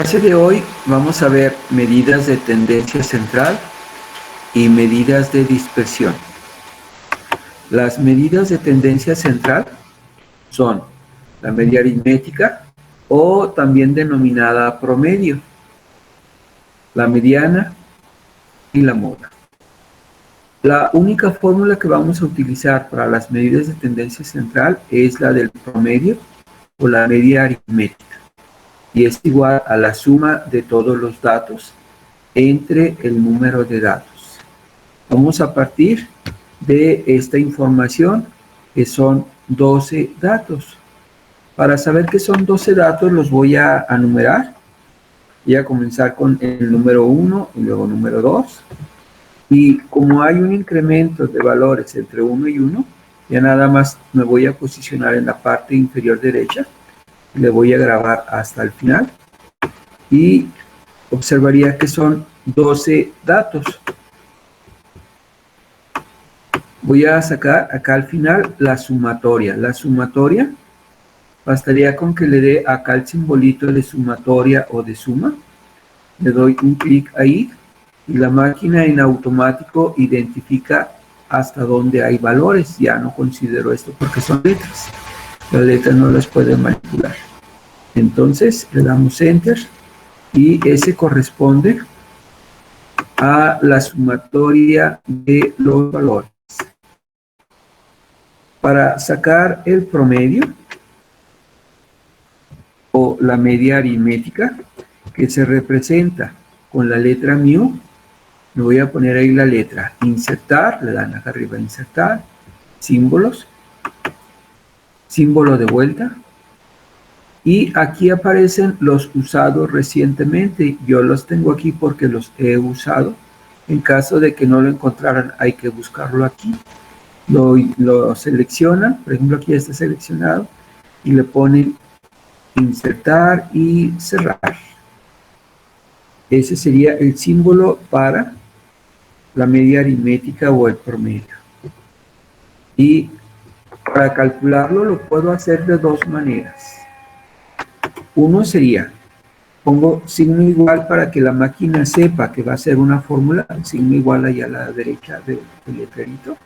clase de hoy vamos a ver medidas de tendencia central y medidas de dispersión. Las medidas de tendencia central son la media aritmética o también denominada promedio, la mediana y la moda. La única fórmula que vamos a utilizar para las medidas de tendencia central es la del promedio o la media aritmética, y es igual a la suma de todos los datos entre el número de datos. Vamos a partir de esta información que son 12 datos. Para saber que son 12 datos los voy a numerar. Voy a comenzar con el número 1 y luego número 2. Y como hay un incremento de valores entre 1 y 1, ya nada más me voy a posicionar en la parte inferior derecha. Le voy a grabar hasta el final. Y observaría que son 12 datos. Voy a sacar acá al final la sumatoria. La sumatoria bastaría con que le dé acá el simbolito de sumatoria o de suma. Le doy un clic ahí y la máquina en automático identifica hasta dónde hay valores. Ya no considero esto porque son letras. Las letras no las pueden manipular. Entonces le damos Enter y ese corresponde a la sumatoria de los valores. Para sacar el promedio o la media aritmética, que se representa con la letra mu, le voy a poner ahí la letra insertar, le dan acá arriba insertar, símbolos, símbolo de vuelta, y aquí aparecen los usados recientemente. Yo los tengo aquí porque los he usado. En caso de que no lo encontraran, hay que buscarlo aquí. Lo seleccionan, por ejemplo aquí está seleccionado, y le ponen insertar y cerrar. Ese sería el símbolo para la media aritmética o el promedio. Y para calcularlo lo puedo hacer de dos maneras. Uno sería, pongo signo igual para que la máquina sepa que va a ser una fórmula, signo igual allá a la derecha del letrerito,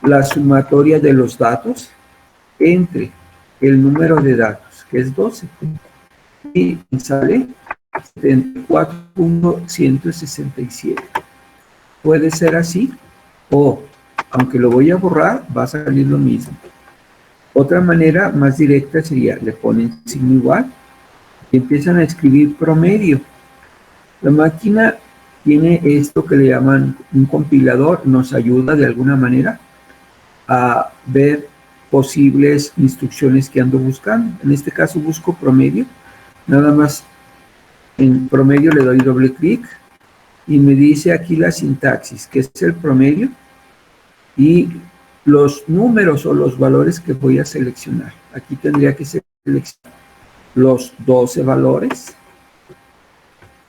la sumatoria de los datos entre el número de datos, que es 12, y sale 74.167. Puede ser así, o aunque lo voy a borrar, va a salir lo mismo. Otra manera más directa sería, le ponen signo igual y empiezan a escribir promedio. La máquina tiene esto que le llaman un compilador, nos ayuda de alguna manera a ver posibles instrucciones que ando buscando. En este caso busco promedio, nada más en promedio le doy doble clic y me dice aquí la sintaxis, que es el promedio y los números o los valores que voy a seleccionar. Aquí tendría que seleccionar los 12 valores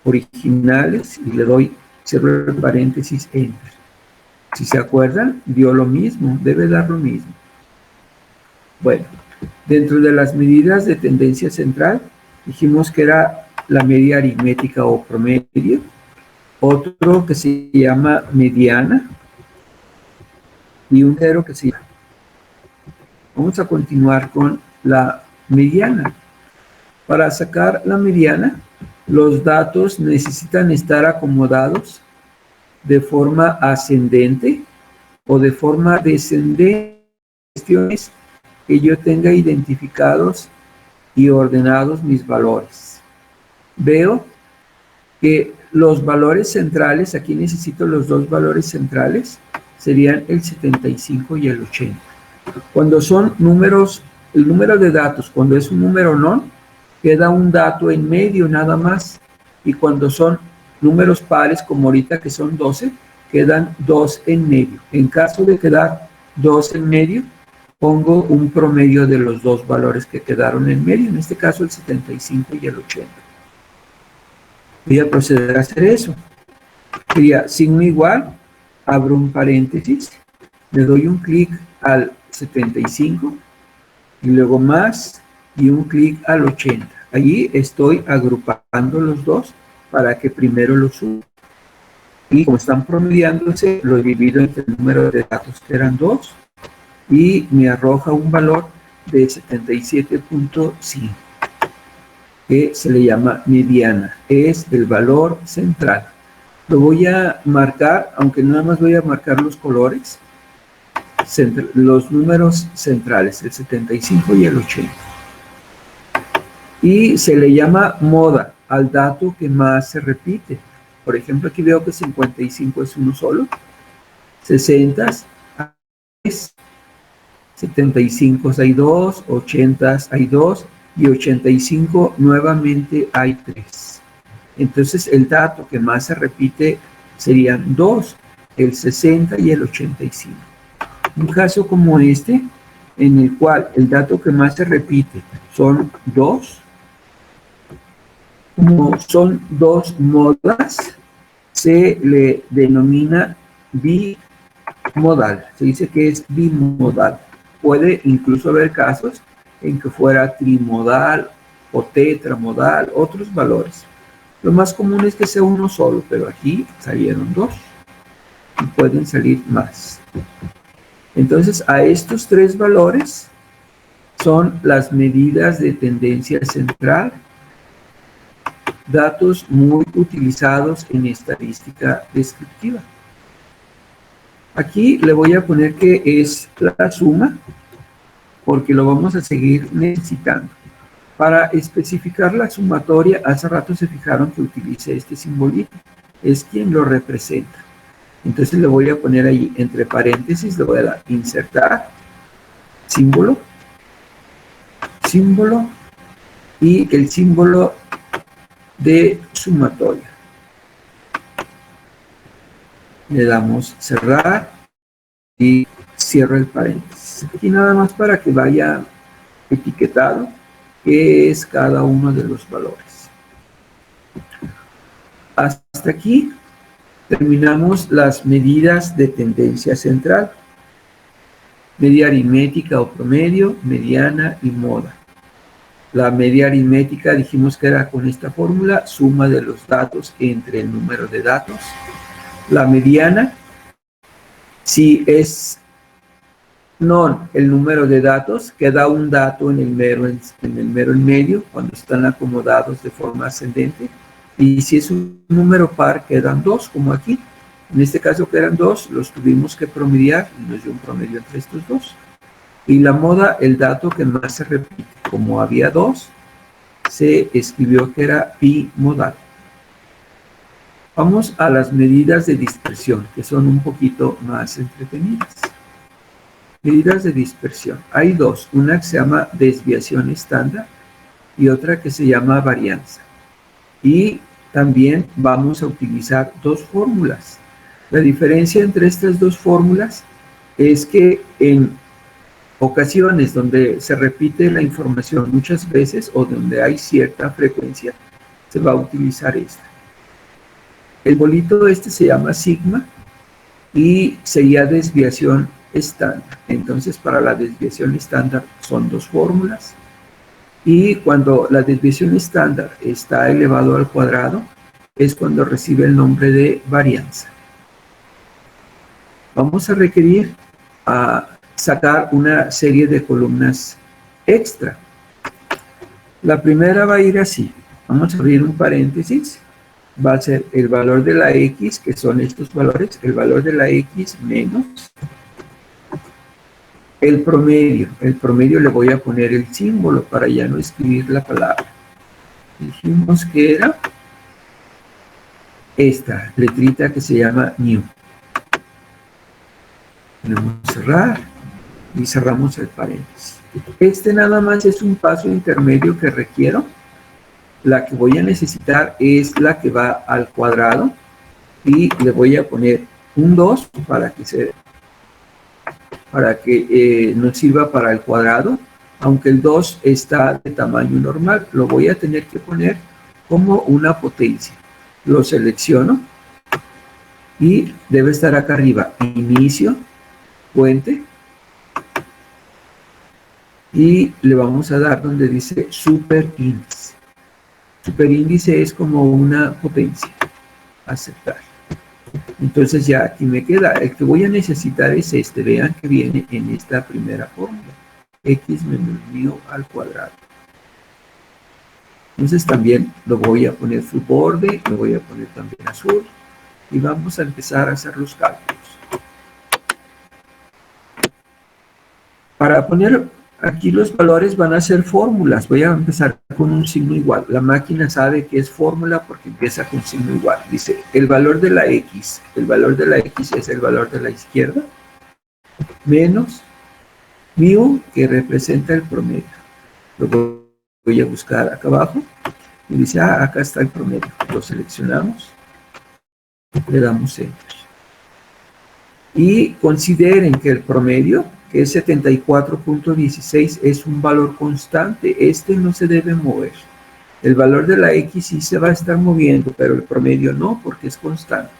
originales y le doy cierro el paréntesis, enter. Si se acuerdan, dio lo mismo, debe dar lo mismo. Bueno, dentro de las medidas de tendencia central, dijimos que era la media aritmética o promedio, otro que se llama mediana, y un tercero que se llama. Vamos a continuar con la mediana. Para sacar la mediana, los datos necesitan estar acomodados de forma ascendente o de forma descendente. Cuestiones que yo tenga identificados y ordenados mis valores. Veo que los valores centrales, aquí necesito los dos valores centrales, serían el 75 y el 80. Cuando son números, el número de datos, cuando es un número non, queda un dato en medio nada más. Y cuando son números pares, como ahorita que son 12, quedan dos en medio. En caso de quedar dos en medio, pongo un promedio de los dos valores que quedaron en medio, en este caso el 75 y el 80. Voy a proceder a hacer eso. Sería signo igual, abro un paréntesis, le doy un clic al 75 y luego más y un clic al 80. Allí estoy agrupando los dos para que primero los suba. Y como están promediándose, lo divido entre el número de datos que eran 2 y me arroja un valor de 77.5 que se le llama mediana. Es el valor central. Lo voy a marcar, aunque nada más voy a marcar los colores, los números centrales, el 75 y el 80. Y se le llama moda al dato que más se repite. Por ejemplo, aquí veo que 55 es uno solo, 60 es 75 hay 2, 80 hay 2 y 85 nuevamente hay 3. Entonces el dato que más se repite serían 2, el 60 y el 85. Un caso como este, en el cual el dato que más se repite son 2, como son dos modas, se le denomina bimodal. Se dice que es bimodal. Puede incluso haber casos en que fuera trimodal o tetramodal, otros valores. Lo más común es que sea uno solo, pero aquí salieron dos y pueden salir más. Entonces, a estos tres valores son las medidas de tendencia central, datos muy utilizados en estadística descriptiva. Aquí le voy a poner que es la suma, porque lo vamos a seguir necesitando. Para especificar la sumatoria, hace rato se fijaron que utilicé este simbolito, es quien lo representa. Entonces le voy a poner ahí entre paréntesis, le voy a dar insertar, símbolo, símbolo y el símbolo de sumatoria. Le damos cerrar y cierro el paréntesis. Aquí nada más para que vaya etiquetado qué es cada uno de los valores. Hasta aquí terminamos las medidas de tendencia central. Media aritmética o promedio, mediana y moda. La media aritmética dijimos que era con esta fórmula, suma de los datos entre el número de datos. La mediana, si es no el número de datos, queda un dato en el mero en medio, cuando están acomodados de forma ascendente. Y si es un número par, quedan dos, como aquí. En este caso quedan dos, los tuvimos que promediar y nos dio un promedio entre estos dos. Y la moda, el dato que más se repite. Como había dos, se escribió que era bimodal. Vamos a las medidas de dispersión, que son un poquito más entretenidas. Medidas de dispersión. Hay dos, una que se llama desviación estándar y otra que se llama varianza. Y también vamos a utilizar dos fórmulas. La diferencia entre estas dos fórmulas es que en ocasiones donde se repite la información muchas veces o donde hay cierta frecuencia, se va a utilizar esta. El bolito este se llama sigma y sería desviación estándar. Entonces, para la desviación estándar son dos fórmulas. Y cuando la desviación estándar está elevado al cuadrado, es cuando recibe el nombre de varianza. Vamos a requerir sacar una serie de columnas extra. La primera va a ir así. Vamos a abrir un paréntesis. Va a ser el valor de la X, que son estos valores, el valor de la X menos el promedio. El promedio le voy a poner el símbolo para ya no escribir la palabra. Dijimos que era esta letrita que se llama new. Ponemos cerrar y cerramos el paréntesis. Este nada más es un paso intermedio que requiero. La que voy a necesitar es la que va al cuadrado y le voy a poner un 2 para que nos sirva para el cuadrado, aunque el 2 está de tamaño normal. Lo voy a tener que poner como una potencia. Lo selecciono y debe estar acá arriba, inicio, puente, y le vamos a dar donde dice superíndice. Superíndice es como una potencia. Aceptar. Entonces ya aquí me queda. El que voy a necesitar es este. Vean que viene en esta primera fórmula. X menos mu al cuadrado. Entonces también lo voy a poner full borde, lo voy a poner también azul y vamos a empezar a hacer los cálculos. Para poner aquí los valores van a ser fórmulas. Voy a empezar con un signo igual. La máquina sabe que es fórmula porque empieza con signo igual. Dice, el valor de la X. El valor de la X es el valor de la izquierda menos mu, que representa el promedio. Lo voy a buscar acá abajo y dice, acá está el promedio. Lo seleccionamos, le damos enter. Y consideren que el promedio, que es 74.16, es un valor constante. Este no se debe mover. El valor de la X sí se va a estar moviendo, pero el promedio no, porque es constante.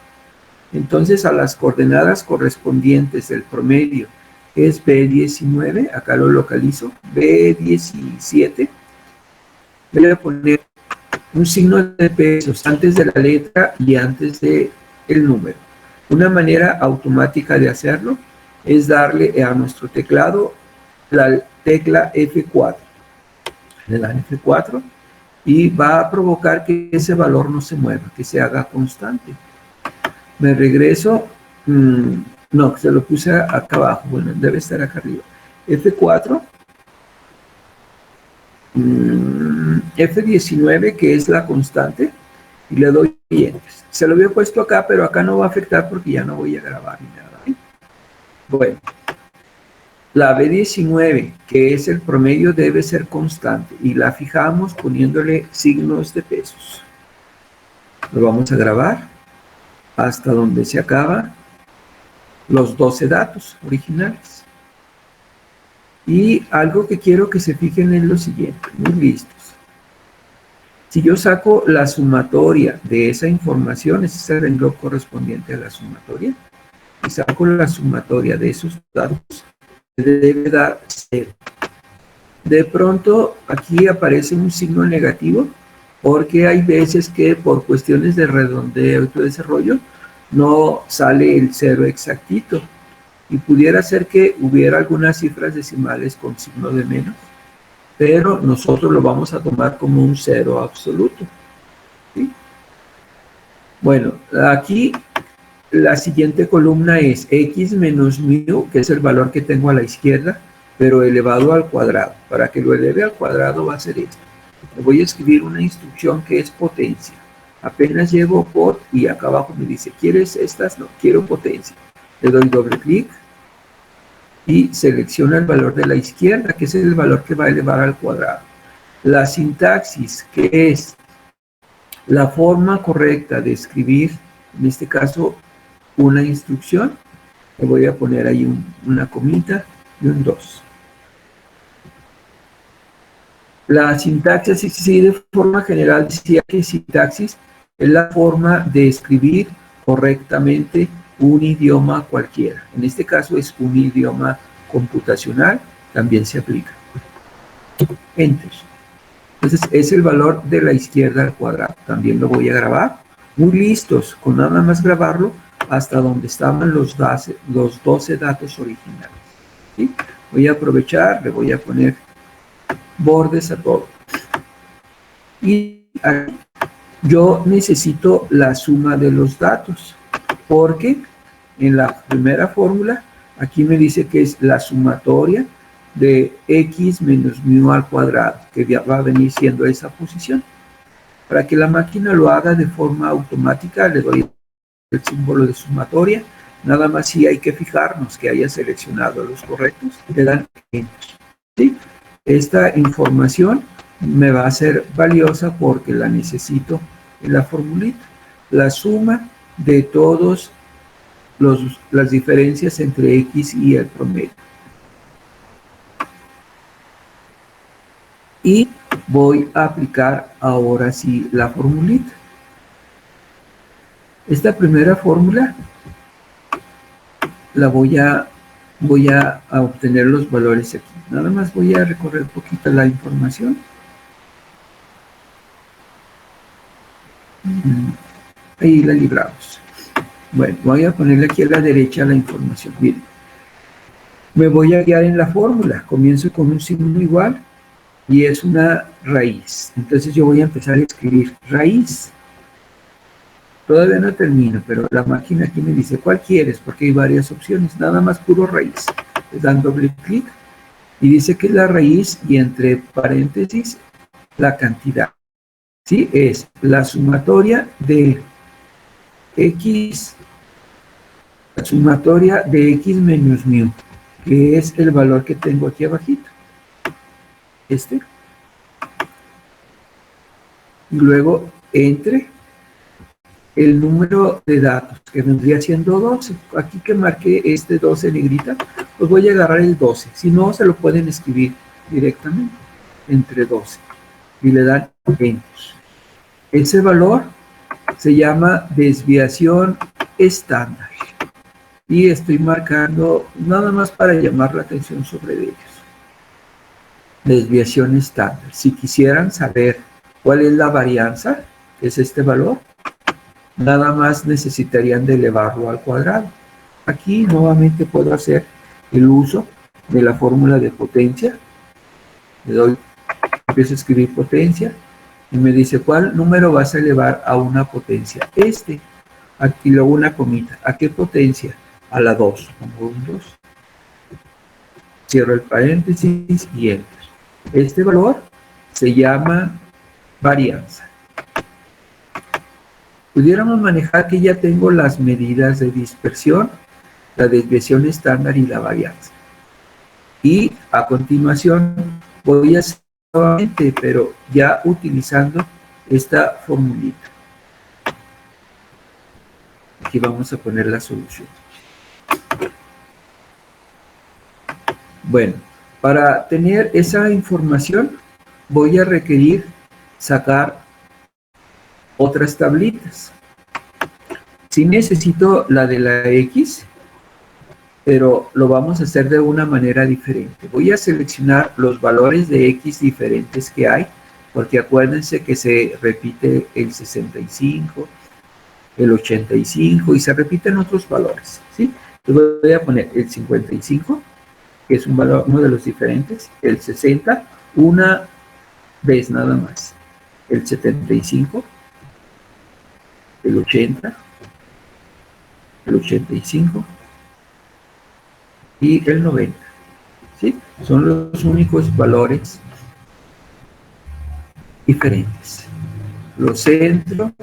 Entonces, a las coordenadas correspondientes del promedio, es B19, acá lo localizo, B17, voy a poner un signo de pesos antes de la letra y antes de el número. Una manera automática de hacerlo es darle a nuestro teclado la tecla F4. Le dan F4 y va a provocar que ese valor no se mueva, que se haga constante. Me regreso, no, se lo puse acá abajo, bueno, debe estar acá arriba. F4, F19, que es la constante, y le doy enter. Se lo había puesto acá, pero acá no va a afectar porque ya no voy a grabar ni nada. Bueno, la B19, que es el promedio, debe ser constante y la fijamos poniéndole signos de pesos. Lo vamos a grabar hasta donde se acaba los 12 datos originales. Y algo que quiero que se fijen es lo siguiente, muy listos. Si yo saco la sumatoria de esa información, ese es el renglón correspondiente a la sumatoria, y saco la sumatoria de esos datos, debe dar 0. De pronto aquí aparece un signo negativo, porque hay veces que por cuestiones de redondeo y todo ese rollo, no sale el 0 exactito. Y pudiera ser que hubiera algunas cifras decimales con signo de menos, pero nosotros lo vamos a tomar como un 0 absoluto. ¿Sí? Bueno, aquí la siguiente columna es x menos mu, que es el valor que tengo a la izquierda, pero elevado al cuadrado. Para que lo eleve al cuadrado va a ser esto. Le voy a escribir una instrucción que es potencia. Apenas llego por, y acá abajo me dice, ¿quieres estas? No, quiero potencia. Le doy doble clic y selecciona el valor de la izquierda, que es el valor que va a elevar al cuadrado. La sintaxis, que es la forma correcta de escribir, en este caso, una instrucción, le voy a poner ahí una comita y un 2. La sintaxis, sí, de forma general, decía que sintaxis es la forma de escribir correctamente un idioma cualquiera. En este caso es un idioma computacional, también se aplica. Enter. Entonces es el valor de la izquierda al cuadrado. También lo voy a grabar. Muy listos, con nada más grabarlo hasta donde estaban los 12 datos originales. ¿Sí? Voy a aprovechar, le voy a poner bordes a todo. Y aquí yo necesito la suma de los datos, porque en la primera fórmula, aquí me dice que es la sumatoria de x menos mu al cuadrado, que ya va a venir siendo esa posición. Para que la máquina lo haga de forma automática, le doy el símbolo de sumatoria, nada más si hay que fijarnos que haya seleccionado los correctos, le dan enter. ¿Sí? Esta información me va a ser valiosa porque la necesito en la formulita. La suma de todos las diferencias entre x y el promedio. Y voy a aplicar ahora sí la formulita. Esta primera fórmula la voy a obtener los valores aquí. Nada más voy a recorrer un poquito la información. Ahí la libramos. Bueno, voy a ponerle aquí a la derecha la información. Miren, me voy a guiar en la fórmula. Comienzo con un signo igual y es una raíz. Entonces yo voy a empezar a escribir raíz. Todavía no termino, pero la máquina aquí me dice cuál quieres, porque hay varias opciones. Nada más puro raíz. Le dan doble clic y dice que es la raíz y entre paréntesis la cantidad. ¿Sí? Es la sumatoria de x, la sumatoria de x menos mu, que es el valor que tengo aquí abajito. Este. Y luego entre el número de datos, que vendría siendo 12. Aquí que marqué este 12 negrita, pues voy a agarrar el 12. Si no, se lo pueden escribir directamente entre 12. Y le dan Enter. Ese valor se llama desviación estándar. Y estoy marcando nada más para llamar la atención sobre ellos. Desviación estándar. Si quisieran saber cuál es la varianza, que es este valor, nada más necesitarían de elevarlo al cuadrado. Aquí nuevamente puedo hacer el uso de la fórmula de potencia. Le doy, empiezo a escribir potencia y me dice cuál número vas a elevar a una potencia. Este. Aquí luego una comita. ¿A qué potencia? A la 2. Pongo un 2. Cierro el paréntesis y enter. Este valor se llama varianza. Pudiéramos manejar que ya tengo las medidas de dispersión, la desviación estándar y la varianza. Y a continuación voy a hacer nuevamente, pero ya utilizando esta formulita. Aquí vamos a poner la solución. Bueno, para tener esa información voy a requerir sacar otras tablitas. Sí necesito la de la X, pero lo vamos a hacer de una manera diferente. Voy a seleccionar los valores de X diferentes que hay, porque acuérdense que se repite el 65, el 85 y se repiten otros valores, ¿sí? Entonces voy a poner el 55, que es un valor, uno de los diferentes, el 60, una vez nada más, el 75, el 80, el 85 y el 90, ¿sí? Son los únicos valores diferentes. Los centro,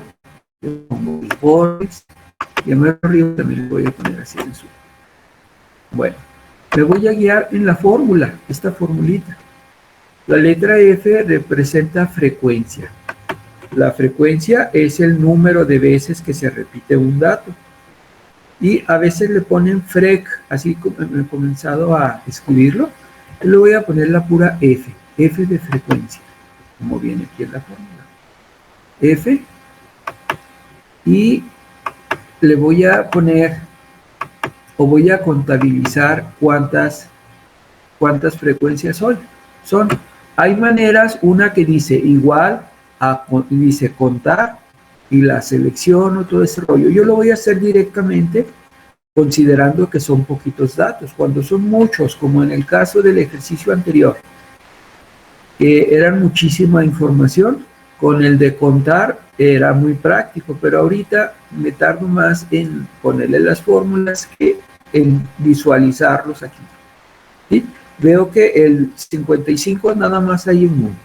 como los bordes, y a mero arriba también le voy a poner así en su. Bueno, me voy a guiar en la fórmula, esta formulita. La letra F representa frecuencia. La frecuencia es el número de veces que se repite un dato. Y a veces le ponen frec, así como he comenzado a escribirlo. Y le voy a poner la pura F, F de frecuencia, como viene aquí en la fórmula. F, y le voy a poner, o voy a contabilizar cuántas frecuencias son. Hay maneras, una que dice igual a, dice contar, y la selecciono, todo ese rollo. Yo lo voy a hacer directamente considerando que son poquitos datos. Cuando son muchos, como en el caso del ejercicio anterior, que eran muchísima información, con el de contar era muy práctico, pero ahorita me tardo más en ponerle las fórmulas que en visualizarlos aquí. ¿Sí? Veo que el 55 nada más hay en uno.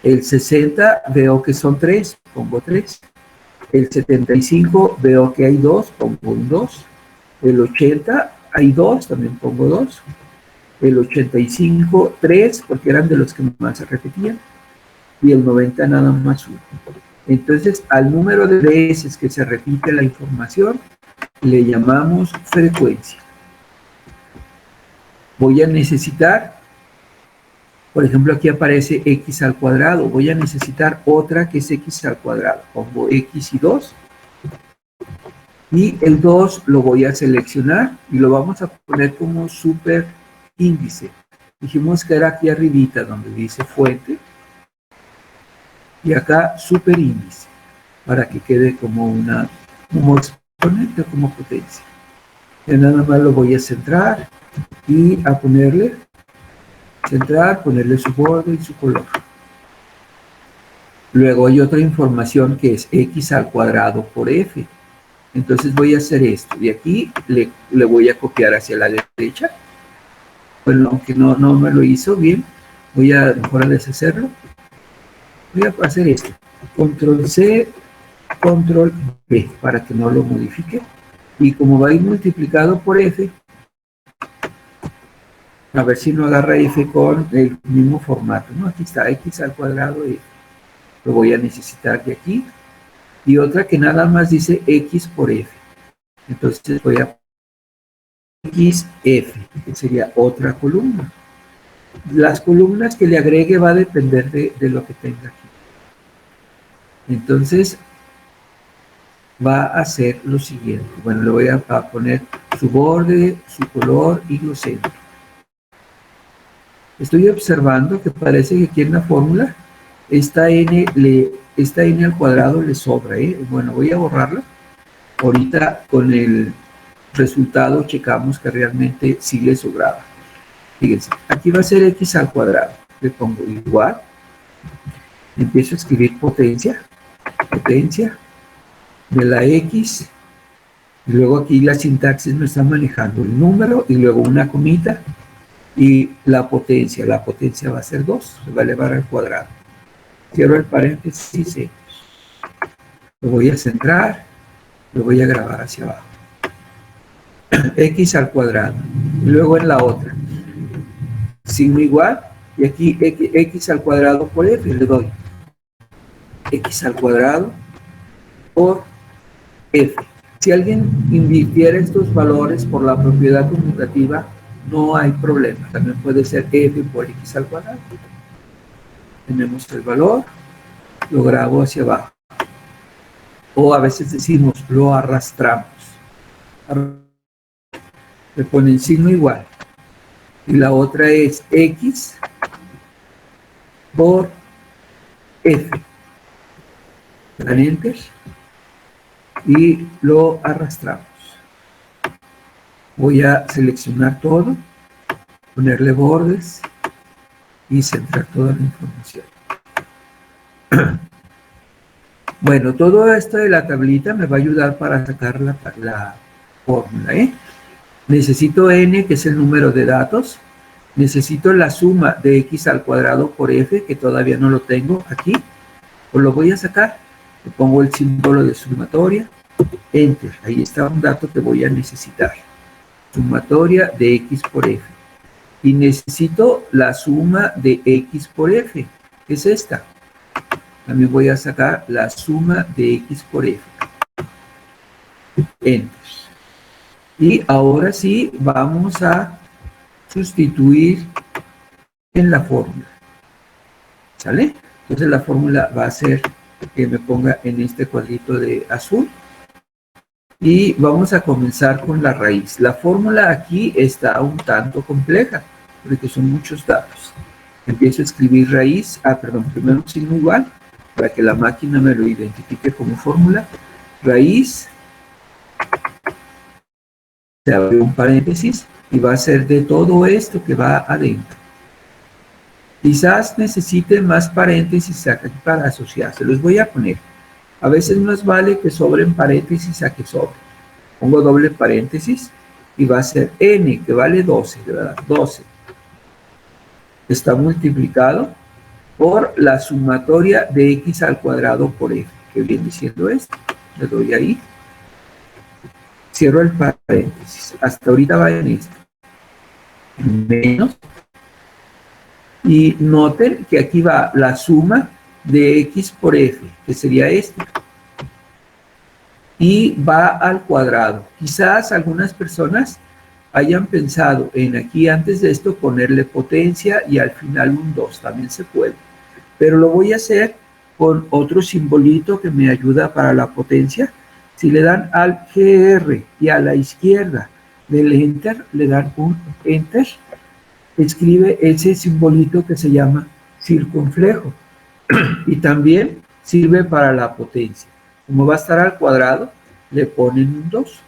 El 60 veo que son 3, pongo 3. El 75 veo que hay 2, pongo un 2. El 80 hay 2, también pongo 2. El 85, 3, porque eran de los que más se repetían. Y el 90 nada más 1. Entonces, al número de veces que se repite la información, le llamamos frecuencia. Voy a necesitar, por ejemplo, aquí aparece x al cuadrado. Voy a necesitar otra que es x al cuadrado. Pongo x y 2. Y el 2 lo voy a seleccionar y lo vamos a poner como super índice. Dijimos que era aquí arribita donde dice fuente. Y acá super índice. para que quede como exponente o como potencia. Y nada más lo voy a centrar y a ponerle, centrar, ponerle su borde y su color. Luego hay otra información que es x al cuadrado por f. Entonces voy a hacer esto. Y aquí le voy a copiar hacia la derecha. Bueno, aunque no me lo hizo bien, voy a mejor a deshacerlo. Voy a hacer esto. Control C, Control V, para que no lo modifique. Y como va a ir multiplicado por f, a ver si no agarra f con el mismo formato, ¿no? Aquí está, x al cuadrado f. Lo voy a necesitar de aquí. Y otra que nada más dice x por f. Entonces voy a xf, que sería otra columna. Las columnas que le agregue va a depender de lo que tenga aquí. Entonces va a hacer lo siguiente. Bueno, le voy a poner su borde, su color y los centros. Estoy observando que parece que aquí en la fórmula esta n al cuadrado le sobra, ¿eh? Bueno, voy a borrarla. Ahorita con el resultado checamos que realmente sí le sobraba. Fíjense, aquí va a ser x al cuadrado. Le pongo igual. Empiezo a escribir potencia de la x. Y luego aquí la sintaxis me está manejando el número y luego una comita. Y la potencia va a ser 2, se va a elevar al cuadrado. Cierro el paréntesis, lo voy a centrar, lo voy a grabar hacia abajo. X al cuadrado. Y luego en la otra, signo igual, y aquí x al cuadrado por f, le doy x al cuadrado por f. Si alguien invirtiera estos valores por la propiedad conmutativa, no hay problema. También puede ser f por x al cuadrado. Tenemos el valor, lo grabo hacia abajo. O a veces decimos, lo arrastramos. Le ponen signo igual. Y la otra es x por f. Dan enter. Y lo arrastramos. Voy a seleccionar todo, ponerle bordes y centrar toda la información. Bueno, todo esto de la tablita me va a ayudar para sacar la fórmula, ¿eh? Necesito n, que es el número de datos. Necesito la suma de x al cuadrado por f, que todavía no lo tengo aquí. Pues lo voy a sacar. Le pongo el símbolo de sumatoria. Enter. Ahí está un dato que voy a necesitar. Sumatoria de x por f. Y necesito la suma de x por f, que es esta. También voy a sacar la suma de x por f. Enter. Y ahora sí vamos a sustituir en la fórmula. ¿Sale? Entonces la fórmula va a ser que me ponga en este cuadrito de azul. Y vamos a comenzar con la raíz. La fórmula aquí está un tanto compleja, porque son muchos datos. Empiezo a escribir raíz, primero un signo igual, para que la máquina me lo identifique como fórmula. Raíz, se abre un paréntesis, y va a ser de todo esto que va adentro. Quizás necesite más paréntesis aquí para asociarse. Los voy a poner. A veces más vale que sobren paréntesis a que sobre. Pongo doble paréntesis y va a ser n, que vale 12, ¿verdad? 12. Está multiplicado por la sumatoria de x al cuadrado por f, que viene siendo esto. Le doy ahí. Cierro el paréntesis. Hasta ahorita va en esto. Menos. Y noten que aquí va la suma de x por f, que sería esto. Y va al cuadrado. Quizás algunas personas hayan pensado en aquí antes de esto ponerle potencia y al final un 2, también se puede. Pero lo voy a hacer con otro simbolito que me ayuda para la potencia. Si le dan al GR y a la izquierda del enter, le dan un enter, escribe ese simbolito que se llama circunflejo y también sirve para la potencia. Como va a estar al cuadrado, le ponen un 2.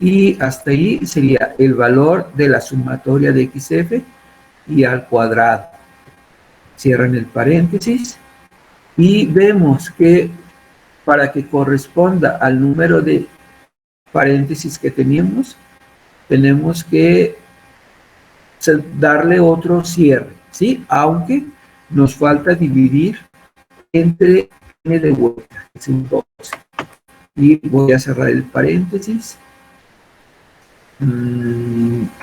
Y hasta ahí sería el valor de la sumatoria de XF y al cuadrado. Cierran el paréntesis y vemos que para que corresponda al número de paréntesis que teníamos, tenemos que darle otro cierre, ¿sí? Aunque nos falta dividir entre n de vuelta, es un 12. Y voy a cerrar el paréntesis.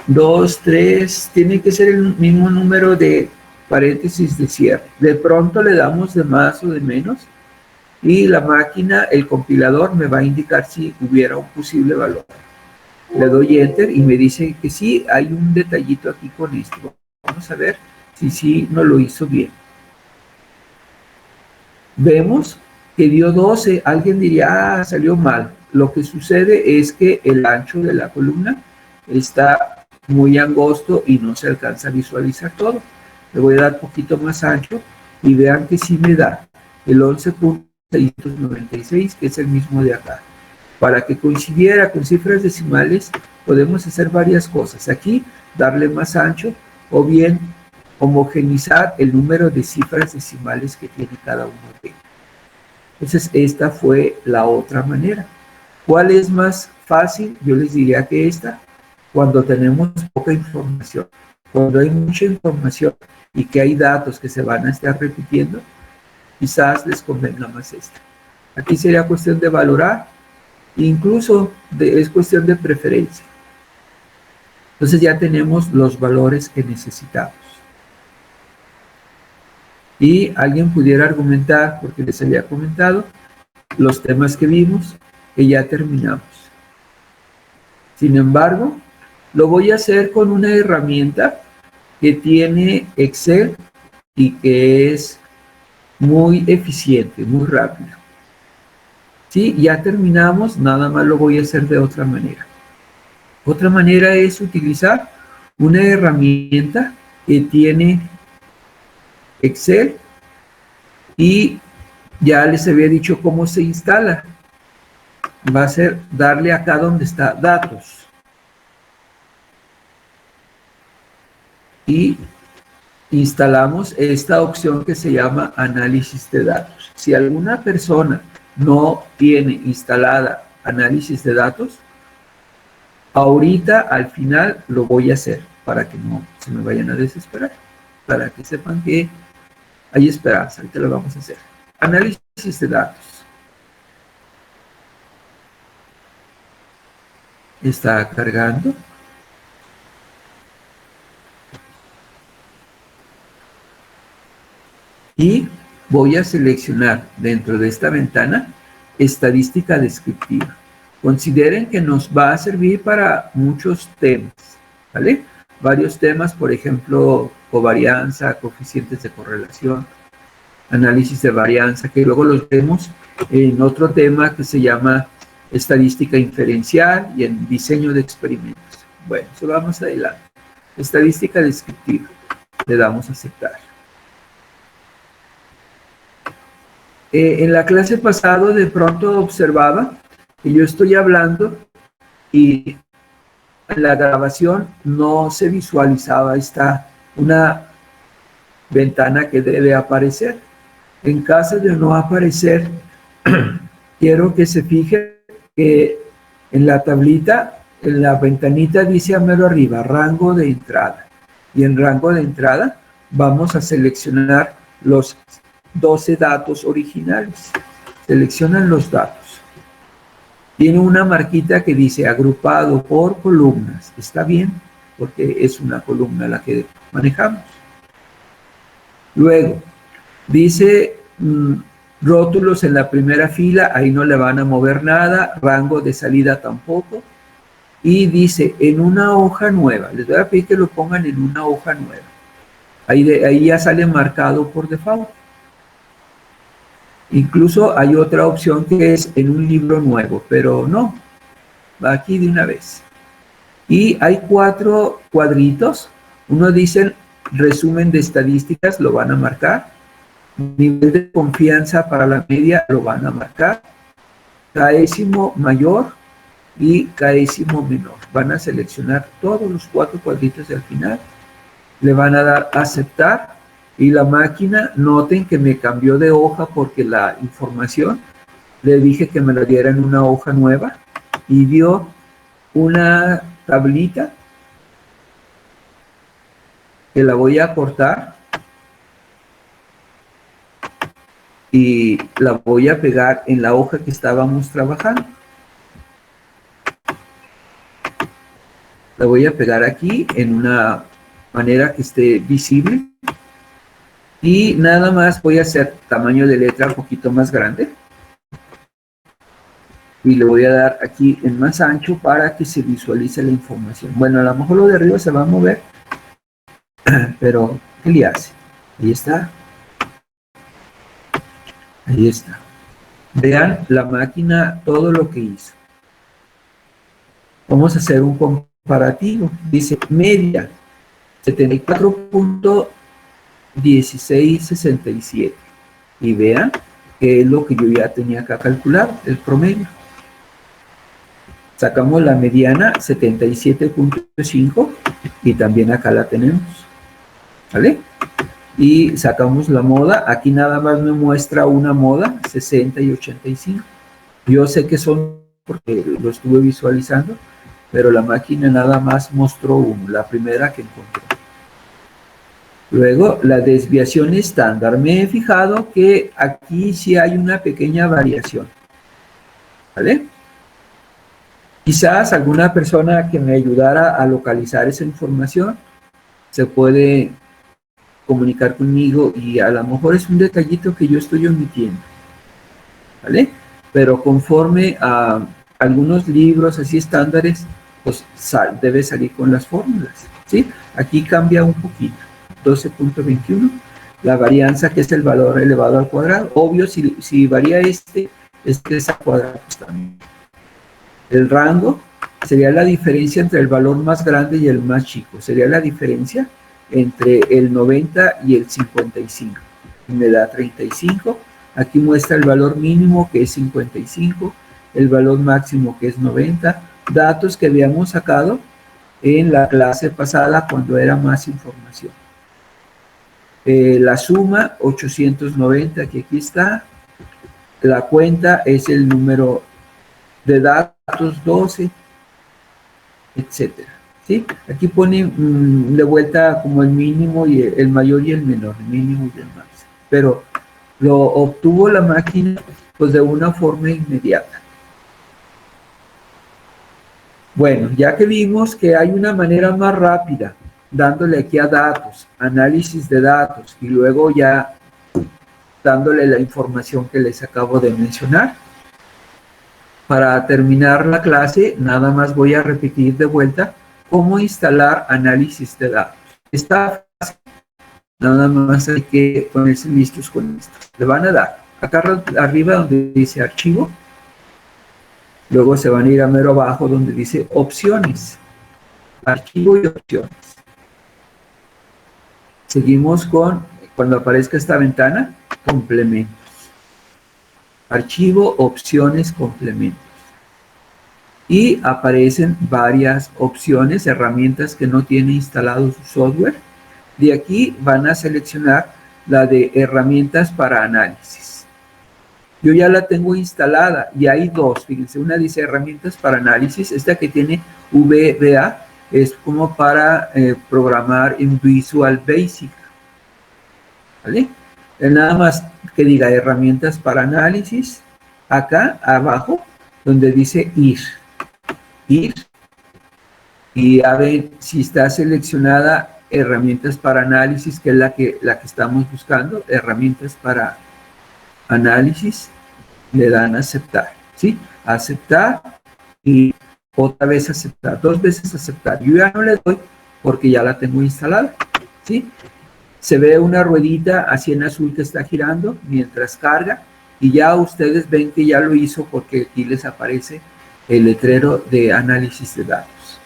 2, 3, tiene que ser el mismo número de paréntesis de cierre. De pronto le damos de más o de menos y la máquina, el compilador, me va a indicar si hubiera un posible valor. Le doy Enter y me dice que sí, hay un detallito aquí con esto. Vamos a ver si sí no lo hizo bien. Vemos que dio 12. Alguien diría, salió mal. Lo que sucede es que el ancho de la columna está muy angosto y no se alcanza a visualizar todo. Le voy a dar un poquito más ancho y vean que sí me da el 11.696, que es el mismo de acá. Para que coincidiera con cifras decimales, podemos hacer varias cosas. Aquí, darle más ancho, o bien homogeneizar el número de cifras decimales que tiene cada uno de ellos. Entonces, esta fue la otra manera. ¿Cuál es más fácil? Yo les diría que esta, cuando tenemos poca información. Cuando hay mucha información y que hay datos que se van a estar repitiendo, quizás les convenga más esta. Aquí sería cuestión de valorar, incluso es cuestión de preferencia. Entonces ya tenemos los valores que necesitamos. Y alguien pudiera argumentar, porque les había comentado, los temas que vimos, que ya terminamos. Sin embargo, lo voy a hacer con una herramienta que tiene Excel y que es muy eficiente, muy rápido. Sí, ya terminamos, nada más lo voy a hacer de otra manera. Otra manera es utilizar una herramienta que tiene Excel y ya les había dicho cómo se instala. Va a ser darle acá donde está datos. Y instalamos esta opción que se llama análisis de datos. Si alguna persona no tiene instalada análisis de datos, ahorita al final lo voy a hacer para que no se me vayan a desesperar, para que sepan que hay esperanza. Ahorita lo vamos a hacer. Análisis de datos. Está cargando. Y voy a seleccionar dentro de esta ventana estadística descriptiva. Consideren que nos va a servir para muchos temas, ¿vale? Varios temas, por ejemplo, covarianza, coeficientes de correlación, análisis de varianza, que luego los vemos en otro tema que se llama estadística inferencial y en diseño de experimentos. Bueno, eso vamos adelante. Estadística descriptiva. Le damos a aceptar. En la clase pasada de pronto observaba que yo estoy hablando y en la grabación no se visualizaba una ventana que debe aparecer. En caso de no aparecer, quiero que se fijen que en la tablita, en la ventanita dice a mero arriba, rango de entrada. Y en rango de entrada vamos a seleccionar los 12 datos originales. Seleccionan los datos. Tiene una marquita que dice agrupado por columnas. Está bien, porque es una columna la que manejamos. Luego, dice rótulos en la primera fila, ahí no le van a mover nada, rango de salida tampoco. Y dice en una hoja nueva. Les voy a pedir que lo pongan en una hoja nueva. Ahí ya sale marcado por default. Incluso hay otra opción que es en un libro nuevo, pero no, va aquí de una vez. Y hay 4 cuadritos. Uno dice resumen de estadísticas, lo van a marcar. nivel de confianza para la media lo van a marcar, késimo mayor y késimo menor. Van a seleccionar todos los 4 cuadritos del final, le van a dar aceptar y la máquina, noten que me cambió de hoja porque la información le dije que me la diera en una hoja nueva y dio una tablita que la voy a cortar y la voy a pegar en la hoja que estábamos trabajando. La voy a pegar aquí en una manera que esté visible y nada más voy a hacer tamaño de letra un poquito más grande y le voy a dar aquí en más ancho para que se visualice la información. Bueno, a lo mejor lo de arriba se va a mover, pero ¿qué le hace? Ahí está. Ahí está. Vean la máquina, todo lo que hizo. Vamos a hacer un comparativo. Dice media 74.1667. Y vean que es lo que yo ya tenía acá calculado, el promedio. Sacamos la mediana 77.5 y también acá la tenemos. ¿Vale? Y sacamos la moda, aquí nada más me muestra una moda, 60 y 85. Yo sé que son porque lo estuve visualizando, pero la máquina nada más mostró uno, la primera que encontré. Luego, la desviación estándar. Me he fijado que aquí sí hay una pequeña variación. ¿Vale? Quizás alguna persona que me ayudara a localizar esa información se puede comunicar conmigo y a lo mejor es un detallito que yo estoy omitiendo, ¿vale? Pero conforme a algunos libros así estándares, pues debe salir con las fórmulas, ¿sí? Aquí cambia un poquito, 12.21, la varianza que es el valor elevado al cuadrado, obvio si varía este es al cuadrado pues, también. El rango sería la diferencia entre el valor más grande y el más chico, sería la diferencia entre el 90 y el 55. Me da 35. Aquí muestra el valor mínimo que es 55, el valor máximo que es 90. Datos que habíamos sacado en la clase pasada cuando era más información. La suma 890 que aquí está. La cuenta es el número de datos 12, etcétera. ¿Sí? Aquí pone de vuelta como el mínimo y el mayor y el menor, el mínimo y el máximo. Pero lo obtuvo la máquina pues de una forma inmediata. Bueno, ya que vimos que hay una manera más rápida, dándole aquí a datos, análisis de datos y luego ya dándole la información que les acabo de mencionar. Para terminar la clase, nada más voy a repetir de vuelta cómo instalar análisis de datos. Está fácil, nada más hay que ponerse listos con esto. Le van a dar acá arriba donde dice archivo, luego se van a ir a mero abajo donde dice opciones, archivo y opciones. Seguimos con, cuando aparezca esta ventana, complementos. Archivo, opciones, complementos. Y aparecen varias opciones, herramientas que no tiene instalado su software. De aquí van a seleccionar la de herramientas para análisis. Yo ya la tengo instalada y hay dos, fíjense, una dice herramientas para análisis, esta que tiene VBA es como para programar en Visual Basic, ¿vale? Nada más que diga herramientas para análisis, acá abajo donde dice ir y a ver si está seleccionada herramientas para análisis, que es la que estamos buscando, herramientas para análisis, le dan a aceptar, ¿sí? Aceptar y otra vez aceptar, 2 veces aceptar. Yo ya no le doy porque ya la tengo instalada, ¿sí? Se ve una ruedita así en azul que está girando mientras carga y ya ustedes ven que ya lo hizo porque aquí les aparece el letrero de análisis de datos.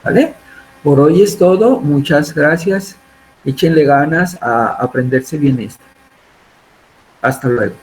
¿Vale? Por hoy es todo. Muchas gracias. Échenle ganas a aprenderse bien esto. Hasta luego.